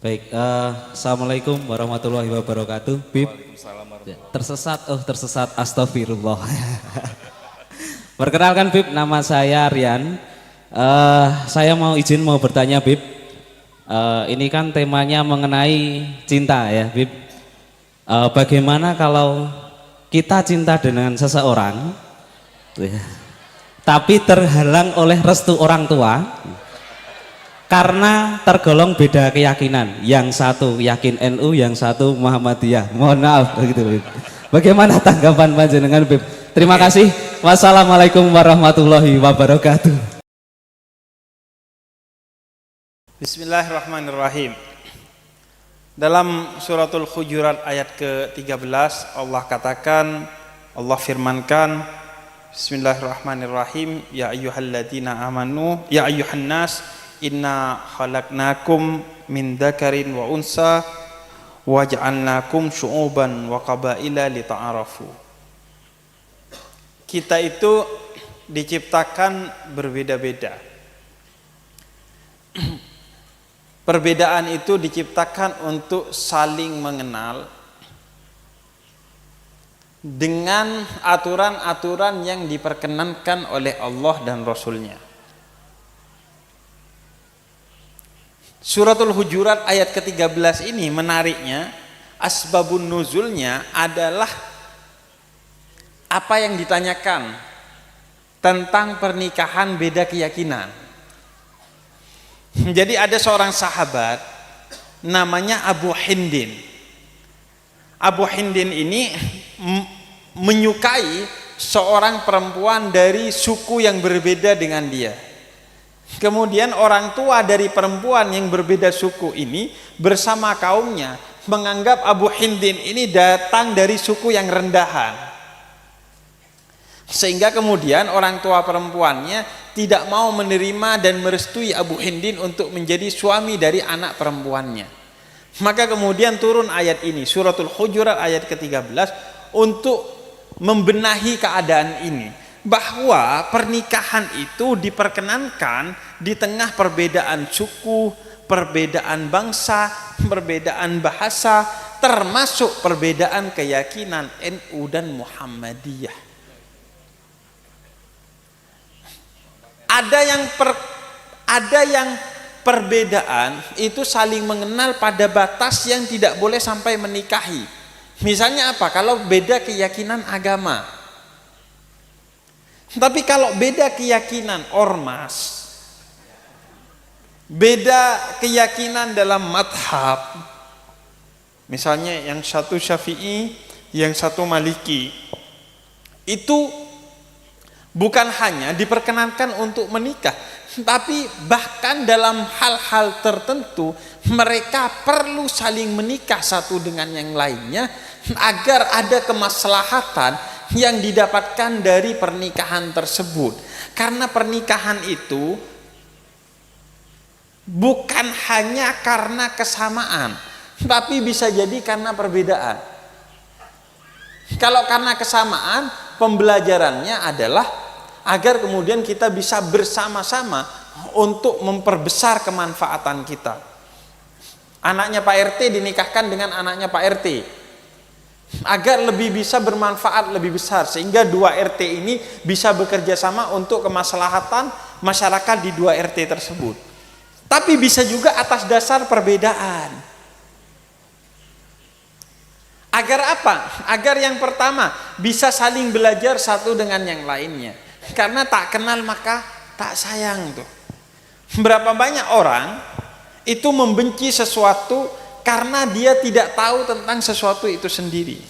Baik, Assalamualaikum warahmatullahi wabarakatuh. Bib, Waalaikumsalam ya, warahmatullahi tersesat, astagfirullah. Perkenalkan Bib, nama saya Rian. Saya mau izin mau bertanya Bib. Ini kan temanya mengenai cinta ya Bib. Bagaimana kalau kita cinta dengan seseorang, ya, tapi terhalang oleh restu orang tua? Karena tergolong beda keyakinan, yang satu yakin NU, yang satu Muhammadiyah. Mohon maaf begitu Bib. Bagaimana tanggapan panjenengan Bib? Terima kasih. Wassalamualaikum warahmatullahi wabarakatuh. Bismillahirrahmanirrahim. Dalam suratul Hujurat ayat ke-13 Allah katakan, Allah firmankan, Bismillahirrahmanirrahim, ya ayyuhalladzina amanu, ya ayyuhan nas, inna khalaqnakum min dzakarin wa unsa wa ja'alnakum syu'uban wa qabaila lita'arafu. Kita itu diciptakan berbeda-beda. Perbedaan itu diciptakan untuk saling mengenal dengan aturan-aturan yang diperkenankan oleh Allah dan Rasul-Nya. Suratul Hujurat ayat ke-13 ini menariknya, asbabun nuzulnya adalah apa yang ditanyakan tentang pernikahan beda keyakinan. Jadi ada seorang sahabat namanya Abu Hindin. Abu Hindin ini menyukai seorang perempuan dari suku yang berbeda dengan dia. Kemudian orang tua dari perempuan yang berbeda suku ini bersama kaumnya menganggap Abu Hindin ini datang dari suku yang rendahan. Sehingga kemudian orang tua perempuannya tidak mau menerima dan merestui Abu Hindin untuk menjadi suami dari anak perempuannya. Maka kemudian turun ayat ini, suratul Hujurat ayat ke-13, untuk membenahi keadaan ini, bahwa pernikahan itu diperkenankan di tengah perbedaan suku, perbedaan bangsa, perbedaan bahasa, termasuk perbedaan keyakinan NU dan Muhammadiyah. Ada yang perbedaan itu saling mengenal pada batas yang tidak boleh sampai menikahi. Misalnya apa? Kalau beda keyakinan agama. Tapi kalau beda keyakinan ormas, beda keyakinan dalam madhab, misalnya yang satu Syafi'i, yang satu Maliki, itu bukan hanya diperkenankan untuk menikah, tapi bahkan dalam hal-hal tertentu mereka perlu saling menikah satu dengan yang lainnya agar ada kemaslahatan yang didapatkan dari pernikahan tersebut. Karena pernikahan itu bukan hanya karena kesamaan, tapi bisa jadi karena perbedaan. Kalau karena kesamaan, pembelajarannya adalah agar kemudian kita bisa bersama-sama untuk memperbesar kemanfaatan kita. Anaknya Pak RT dinikahkan dengan anaknya Pak RT agar lebih bisa bermanfaat lebih besar, sehingga dua RT ini bisa bekerja sama untuk kemaslahatan masyarakat di dua RT tersebut. Tapi bisa juga atas dasar perbedaan. Agar apa? Agar yang pertama bisa saling belajar satu dengan yang lainnya. Karena tak kenal maka tak sayang tuh. Berapa banyak orang itu membenci sesuatu karena dia tidak tahu tentang sesuatu itu sendiri.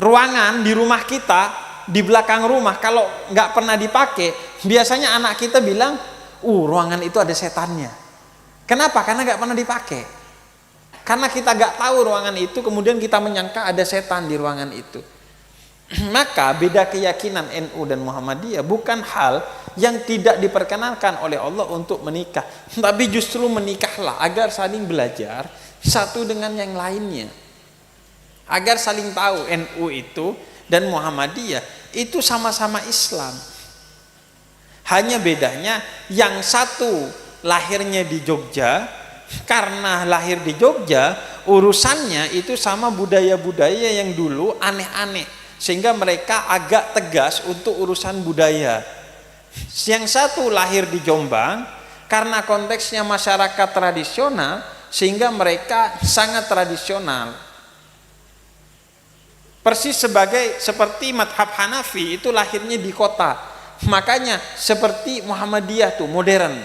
Ruangan di rumah kita, di belakang rumah, kalau nggak pernah dipakai, biasanya anak kita bilang, ruangan itu ada setannya. Kenapa? Karena nggak pernah dipakai. Karena kita nggak tahu ruangan itu, kemudian kita menyangka ada setan di ruangan itu. Maka beda keyakinan NU dan Muhammadiyah bukan hal yang tidak diperkenankan oleh Allah untuk menikah, tapi justru menikahlah agar saling belajar satu dengan yang lainnya, agar saling tahu NU itu dan Muhammadiyah itu sama-sama Islam. Hanya bedanya yang satu lahirnya di Jogja, karena lahir di Jogja urusannya itu sama budaya-budaya yang dulu aneh-aneh, sehingga mereka agak tegas untuk urusan budaya. Yang satu lahir di Jombang, karena konteksnya masyarakat tradisional, sehingga mereka sangat tradisional. Persis seperti madhab Hanafi itu lahirnya di kota, makanya seperti Muhammadiyah tuh modern.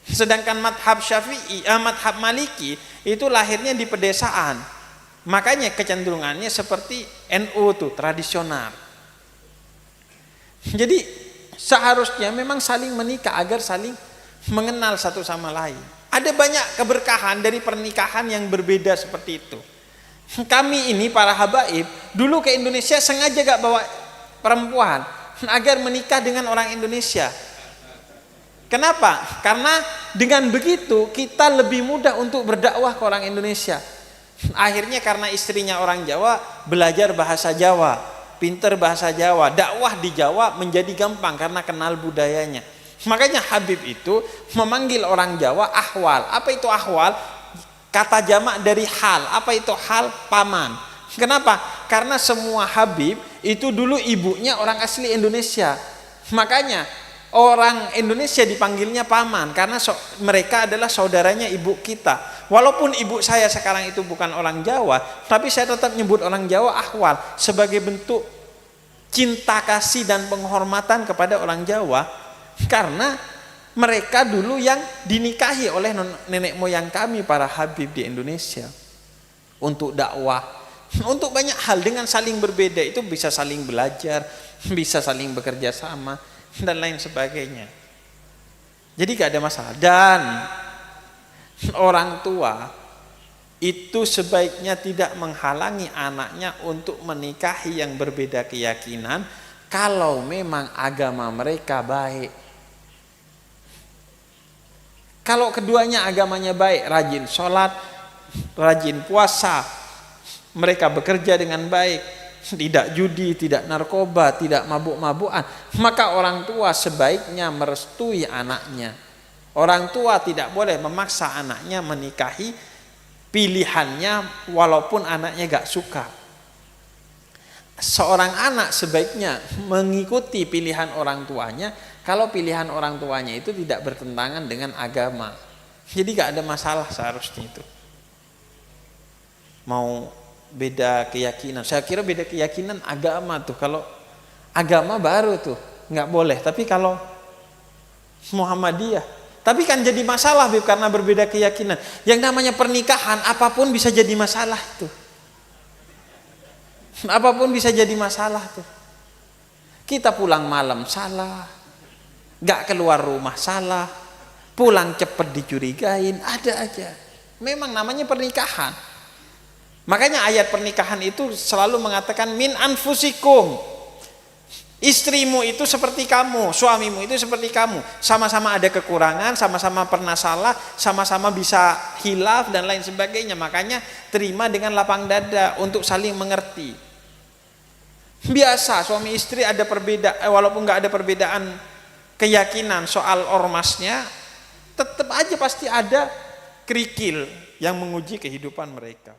Sedangkan madhab Syafi'i, madhab Maliki itu lahirnya di pedesaan, makanya kecenderungannya seperti NU tuh tradisional. Jadi seharusnya memang saling menikah agar saling mengenal satu sama lain. Ada banyak keberkahan dari pernikahan yang berbeda seperti itu. Kami ini para habaib dulu ke Indonesia sengaja gak bawa perempuan agar menikah dengan orang Indonesia. Kenapa? Karena dengan begitu kita lebih mudah untuk berdakwah ke orang Indonesia. Akhirnya karena istrinya orang Jawa, belajar bahasa Jawa, pinter bahasa Jawa, dakwah di Jawa menjadi gampang karena kenal budayanya. Makanya Habib itu memanggil orang Jawa ahwal. Apa itu ahwal? Kata jamak dari hal. Apa itu hal? Paman. Kenapa? Karena semua Habib itu dulu ibunya orang asli Indonesia. Makanya orang Indonesia dipanggilnya paman karena mereka adalah saudaranya ibu kita. Walaupun ibu saya sekarang itu bukan orang Jawa, tapi saya tetap nyebut orang Jawa ahwal sebagai bentuk cinta kasih dan penghormatan kepada orang Jawa, karena mereka dulu yang dinikahi oleh nenek moyang kami para Habib di Indonesia untuk dakwah, untuk banyak hal. Dengan saling berbeda itu bisa saling belajar, bisa saling bekerja sama dan lain sebagainya. Jadi gak ada masalah. Dan orang tua itu sebaiknya tidak menghalangi anaknya untuk menikahi yang berbeda keyakinan kalau memang agama mereka baik. Kalau keduanya agamanya baik, rajin sholat, rajin puasa, mereka bekerja dengan baik, tidak judi, tidak narkoba, tidak mabuk-mabukan, maka orang tua sebaiknya merestui anaknya. Orang tua tidak boleh memaksa anaknya menikahi pilihannya walaupun anaknya gak suka. Seorang anak sebaiknya mengikuti pilihan orang tuanya kalau pilihan orang tuanya itu tidak bertentangan dengan agama. Jadi gak ada masalah seharusnya itu. Mau beda keyakinan, saya kira beda keyakinan agama tuh, kalau agama baru tuh nggak boleh. Tapi kalau Muhammadiyah, tapi kan jadi masalah Bib, karena berbeda keyakinan. Yang namanya pernikahan apapun bisa jadi masalah itu, apapun bisa jadi masalah tuh. Kita pulang malam salah, nggak keluar rumah salah, pulang cepet dicurigain, ada aja. Memang namanya pernikahan. Makanya ayat pernikahan itu selalu mengatakan min anfusikum. Istrimu itu seperti kamu, suamimu itu seperti kamu. Sama-sama ada kekurangan, sama-sama pernah salah, sama-sama bisa khilaf dan lain sebagainya. Makanya terima dengan lapang dada untuk saling mengerti. Biasa suami istri ada perbedaan, walaupun nggak ada perbedaan keyakinan soal ormasnya, tetap aja pasti ada kerikil yang menguji kehidupan mereka.